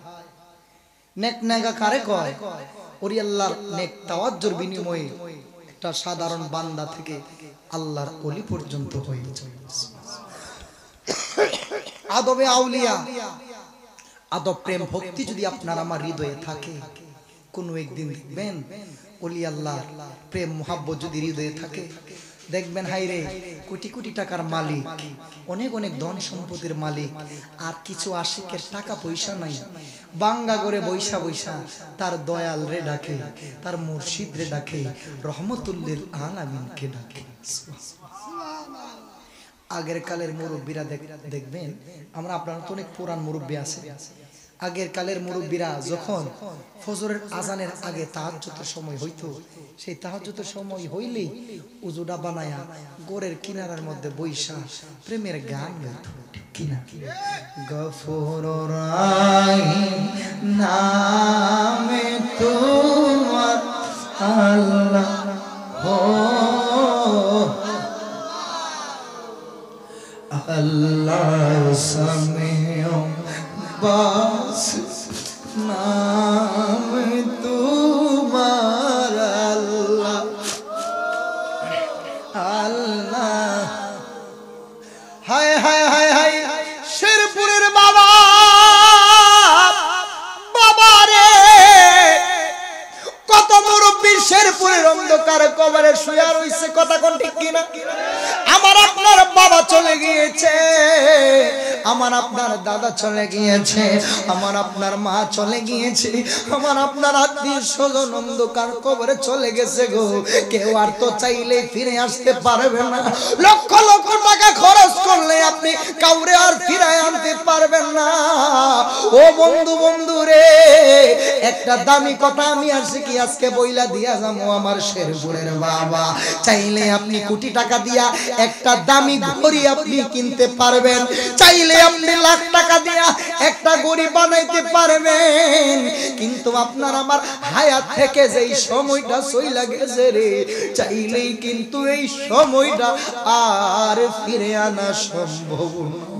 নেক নেগা কারে কয় ওলি আল্লাহর নেক তাওয়াজ্জুর বিনিময়ে একটা সাধারণ বান্দা থেকে আল্লাহর ওলি পর্যন্ত হয়ে যায় আদবে আউলিয়া আদব প্রেম ভক্তি যদি আপনার আমার হৃদয়ে থাকে কোন একদিন দেখবেন ওলি আল্লাহ প্রেম মোহাব্বত যদি হৃদয়ে থাকে দেখবেন হাইরে কোটি কোটি টাকার মালিক অনেক অনেক ধন সম্পত্তির মালিক আর কিছু আশিকের টাকা পয়সা নাই বাঙ্গা করে বৈশা বৈশা তার দয়াল রে ডাকে তার মুর্শিদ রে ডাকে রহমতুল্লিল আলামিনকে ডাকে আগের কালের মুরব্বীরা দেখবেন আমরা আপনার তো অনেক পুরান মুরব্বী আছে আগের কালের মুরব্বীরা যখন ফজরের আজানের আগে তাহাজ্জুদের সময় হইতো সেই তাহাজ্জুদের সময় হইলেই উজুটা বানায়া গোরের কিনারার মধ্যে বৈশা প্রেমের গান গাইতো কিনা গফুরুর রাহিম নামে তোমার আল্লাহ হো আল্লাহ সামিউ বাস নাম তোমার আল্লাহ আল্লাহ হায় হায় হায় হায় শেরপুরের বাবা বাবা রে কত মুরব্বী শেরপুরের অন্ধকার কবরে শুয়ে রইছে কথা কোন ঠিক কিনা আমার আপনার বাবা চলে গিয়েছে আমার আপনার দাদা চলে গিয়েছে আমার আপনার মা চলে গিয়েছে আমার আপনার আত্মীয় স্বজন অন্ধকার কবরে চলে গেছে গো কেউ আর তো চাইলে ফিরে আসতে পারবে না লক্ষ লক্ষ টাকা খরচ করলে আপনি কাউরে আর ফিরায় আনতে পারবেন না ও বন্ধু বন্ধু রে একটা দামি কথা আমি আসি কি আজকে বইলা দিয়া যাবো আমার শেরপুরের বাবা চাইলে আপনি কোটি টাকা দিয়া একটা দামি ঘড়ি আপনি কিনতে পারবেন চাইলে আপনি লাখ টাকা দিয়া একটা ঘড়ি বানাইতে পারবেন কিন্তু আপনার আমার হায়াত থেকে যেই সময়টা চইলা গেছে রে চাইলেই কিন্তু এই সময়টা আর ফিরে আনা সম্ভব না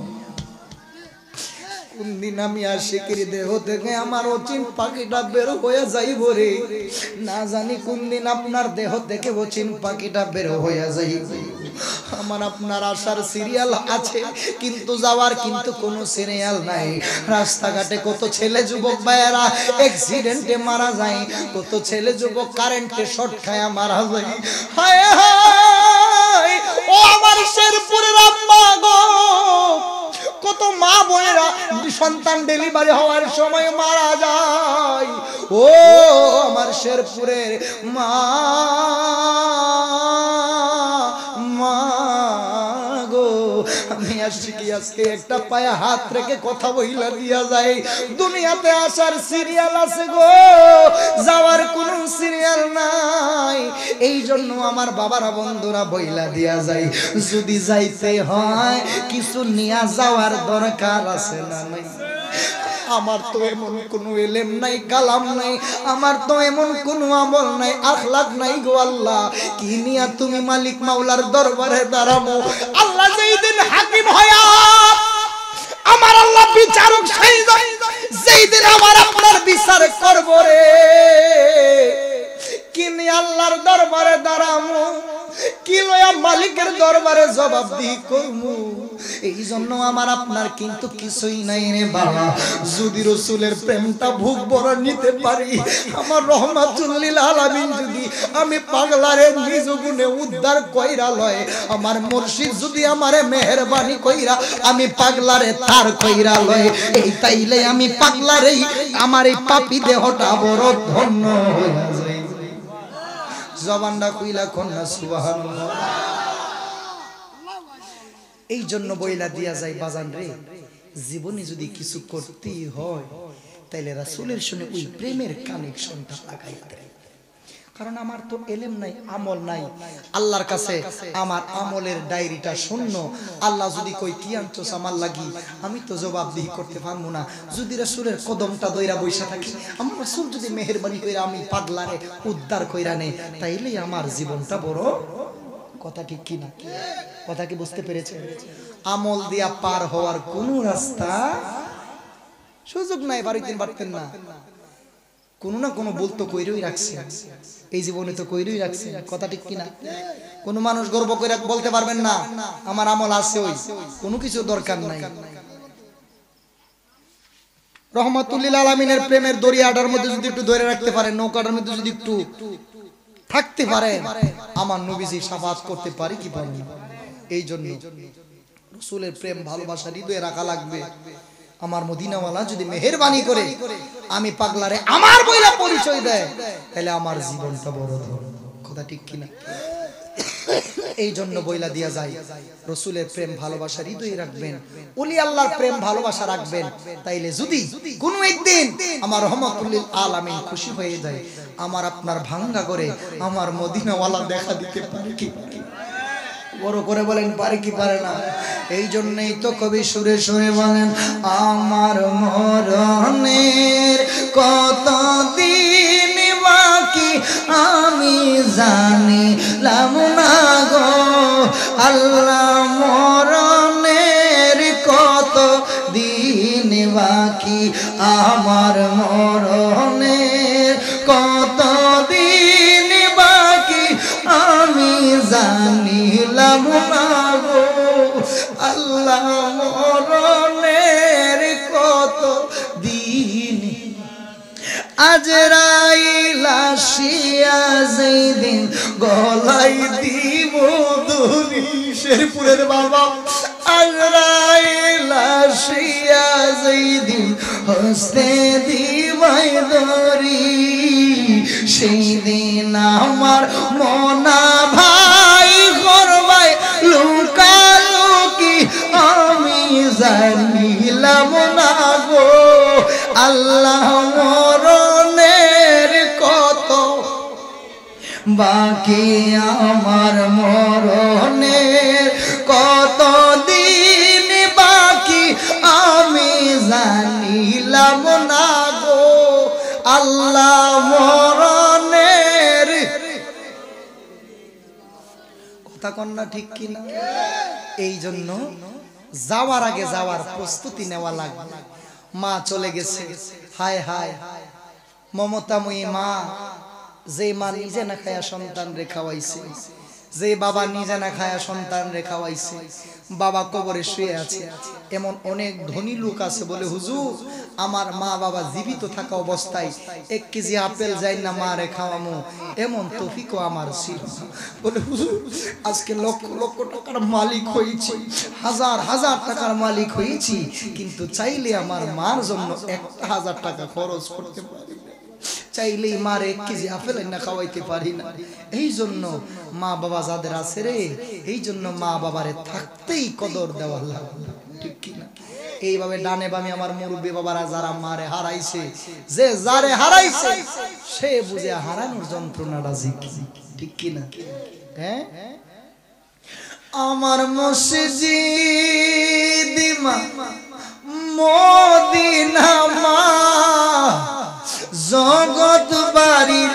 কোন দিন আমি আশিকের দেহ থেকে আমার অচিন পাখিটা বের হয়ে যাইব রে না জানি কোন দিন আপনার দেহ থেকে অচিন পাখিটা বের হয়ে যাইব আমার আপনার আসার সিরিয়াল আছে কিন্তু যাওয়ার কিন্তু কোনো সিরিয়াল নাই। রাস্তাঘাটে কত ছেলে যুবক ভাইয়েরা অ্যাক্সিডেন্টে মারা যায়, কত ছেলে যুবক কারেন্টে শর্ট খায় মারা যায়। হায় হায় ও আমার শেরপুরের আম্মা গো, কত মা বোনেরা সন্তান ডেলিভারি হওয়ার সময় মারা যায়। ও আমার শেরপুরের মা গো, আমি আজকে একটা পায়ে হাত রেখে কথা বইলা দিয়া যায়। দুনিয়াতে আসার সিরিয়াল আছে গো, যাওয়ার কোনো সিরিয়াল নাই। এই জন্য আমার বাবারা বন্ধুরা বইলা দিয়া যায়, যদি যাইতে হয় কিছু নিয়ে যাওয়ার দরকার আছে না নাই? আমার তো এমন কোনো ইলম নাই, কালাম নাই, আমার তো এমন কোনো আমল নাই, আখলাক নাই গো আল্লাহ, কি নিয়া তুমি মালিক মাওলার দরবারে দাঁড়াবো? আল্লাহ যেই দিন হাকিম হয়া আমার আল্লাহ বিচারক সাইজাই, যেই দিন আমার আপনার বিচার করব রে, কি নিয়া আল্লাহর দরবারে দাঁড়াবো, কি লয়া মালিকের দরবারে জবাবদিহি করবো? এই জন্য আমার আপনার কিন্তু কিছুই নাই রে বাবা। যদি রাসূলের প্রেমটা ভুগ বড় নিতে পারি, আমার রহমাতুল লিল আলামিন যদি আমি পাগলারে নিজ গুণে উদ্ধার কইরা লয়, আমার মুর্শিদ যদি আমারে মেহেরবানি কইরা আমি পাগলারে তার কইরা লয়, এই তাইলে আমি পাগলারেই আমার এই পাপী দেহটা বড় ধন্য হইয়া যায়। জবানটা কইলা কন্যা সুবহানাল্লাহ। এই জন্য বইলা দিয়া যায় বাজান রে, জীবনে যদি কিছু করতেই হয় তাইলে রাসূলের সঙ্গে ওই প্রেমের কানেকশনটা লাগাইতে। কারণ আমার তো এলেম নাই, আমল নাই, আল্লাহর কাছে আমার আমলের ডায়েরিটা শূন্য। আল্লাহ যদি কই কি আনছস আমার লাগি, আমি তো জবাবদিহি করতে পারবো না। যদি রাসূলের কদমটা দইরা বইসা থাকি, আমার রাসূল যদি মেহেরবানি কইরা আমি পাগলারে উদ্ধার কইরা নে, তাইলেই আমার জীবনটা বড়। কথা ঠিক কি না? কথা কি বুঝতে পেরেছেন? আমল দিয়া পার হওয়ার কোন রাস্তা সুযোগ নাই, বাড়িতে পারতেন না, কোনো না কোনো বলতো কইরই রাখছে, এই জীবনে তো কইরই রাখছে। কথা ঠিক কিনা? কোন মানুষ গর্ব করে বলতে পারবেন না আমার আমল আছে, ওই কোনো কিছু দরকার নাই। রহমাতুল লিল আলামিনের প্রেমের দরিয়াটার মধ্যে যদি একটু ধরে রাখতে পারেন, নৌকাটার মধ্যে যদি একটু থাকতে পারেন, আমার নবীজি শাফাত করতে পারি কি পারি না। এই জন্য রাসূলের প্রেম ভালোবাসা হৃদয়ে রাখা লাগবে। আমার মদিনাওয়ালা যদি মেহেরবানি করে আমি পাগলারে আমার বইলা পরিচয় দেয়, তাহলে আমার জীবনটা বড় ধন্য। কথা ঠিক কিনা? এই জন্য বইলা দিয়া যায়, রাসূলের প্রেম ভালোবাসা হৃদয়ে রাখবেন, ওলি আল্লাহর প্রেম ভালোবাসা রাখবেন। তাইলে যদি কোনো একদিন আমার রহমাতুল লিল আলামিন খুশি হয়ে যায়, আমার আপনার ভাঙ্গা করে আমার মদিনাওয়ালা দেখা দিতে পারে কি? বড় করে বলেন পারে কি পারে না? এই জন্যই তো কবি সুরে সুরে বলেন, আমার মরণের কত দিন বাকি আমি জানিলাম না গো আল্লাহ, মরণের কত দিন বাকি, আমার মরণের কত দিন বাকি আমি জানিলাম না গো আল্লাহ, মরণের কত দিন। আজরাইল আসিয়া যেদিন গলায় দিব দড়ি, শেরপুরের বাবা, আজরাইল আসিয়া যেদিন হস্তে দিবাই দড়ি, সেই দিন আমার মনা ভাই করবাই লুকালুকি আমি জানিলাম না গো আল্লাহ, মরণের কত বাকি আমার, মরণের কত দিন বাকি আমি জানিলাম না গো আল্লাহ, মরণের কথা কন্যা ঠিক কিনা? এই জন্য যাওয়ার আগে যাওয়ার প্রস্তুতি নেওয়া লাগবে। মা চলে গেছে, হায় হায় মমতাময়ী মা, যে মা নিজে না খায়া সন্তান রে খাওয়াইছে, যে বাবা নিজে না খায়া সন্তান রে খাওয়াইছে, বাবা কবরে শুয়ে আছে। এমন অনেক ধনী লোক আছে বলে হুজুর আমার মা বাবা জীবিত থাকা অবস্থায় 1 কেজি আপেল যাই না মা রে খাওয়ামু, এমন তৌফিকও আমার ছিল না। বলে হুজুর আজকে লক্ষ লক্ষ টাকার মালিক হয়েছি, হাজার হাজার টাকার মালিক হয়েছি, কিন্তু চাইলে আমার মার জন্য 1000 টাকা খরচ করতে পারি না, চাইলেই মার 1 কেজি আপেল না খাওয়াইতে পারি না। এই জন্য মা বাবা যাদের আছে রে, এই জন্য মা বাবারে থাকতেই কদর দেওয়া লাগে, ঠিক কি না? এইভাবে ডানে বামে আমার মুরব্বী বাবারা যারা মারে হারাইছে, যে যারে হারাইছে সে বুঝে হারানোর যন্ত্রণাটা জিকি, ঠিক কি না? হ্যাঁ, আমার মসজিদ মদিনা মা জগৎ বাড়ির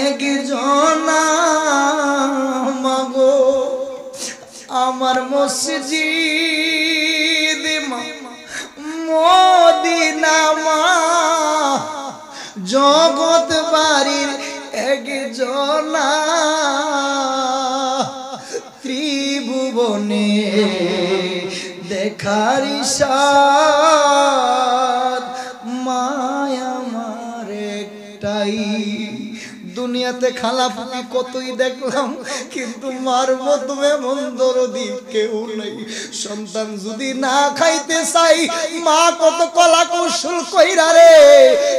একজনা মাগো, আমার মসজিদ মদিনা মা জগৎ বাড়ির একজনা, ত্রিভুবনে দেখার ইশাদ মায়া আমার একটাই। দুনিয়াতে খালাফুকি কতই দেখলাম, কিন্তু মার মতো এমন দরদি কেউ নাই। সন্তান যদি না খাইতে চাই, মা কত কলা কৌশল কইরা রে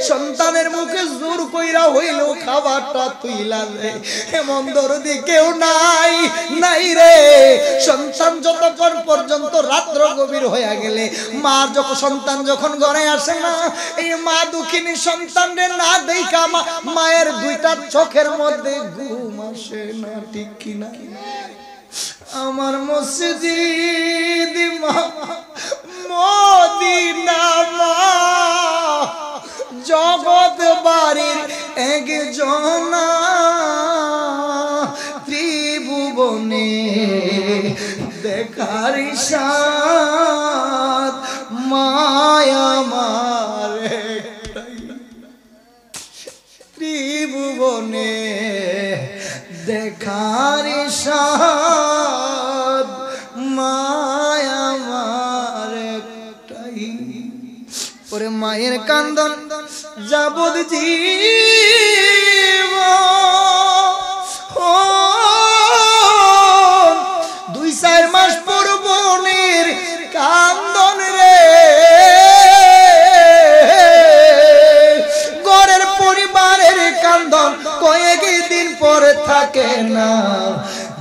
সন্তানের মুখে জোর কইরা হইলেও খাবারটা তুইলা রে, এমন দরদি কেউ নাই, নাই রে। সন্তান যতক্ষণ পর্যন্ত রাত্র গভীর হয়ে গেলে, মার যখন সন্তান যখন ঘরে আসে না, এই মা দুঃখিনী সন্তানরে না দেখা মায়ের দুইটা চোখের মধ্যে ঘুম আসে না, ঠিক কিনা? আমার মসজিদ মদিনা মা জগৎ বাড়ির একজনা, ত্রিভুবনে দেখার ইশাদ মায়া আমার একটাই, ত্রিভুবনে দেখার ইশাদ মায়া আমার একটাই। ওরে মায়ের কান্দন যাবদ জীব, 2-4 মাস পর বোনের কান্দন রে, ঘরের পরিবারের কান্দন কয়েক দিন পরে থাকে না।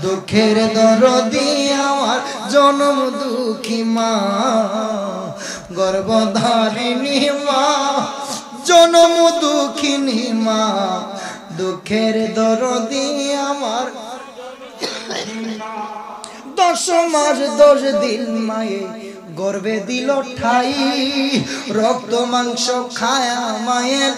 দুঃখের দরদি আমার জনম দুঃখী মা, গর্ভধারিণী মা, জনম দুঃখিনী মা, দুঃখের দরদি আমার 10 মাস 10 দিন মায়ে গর্ভে দিল ঠাই, রক্ত মাংস খায়া মায়ের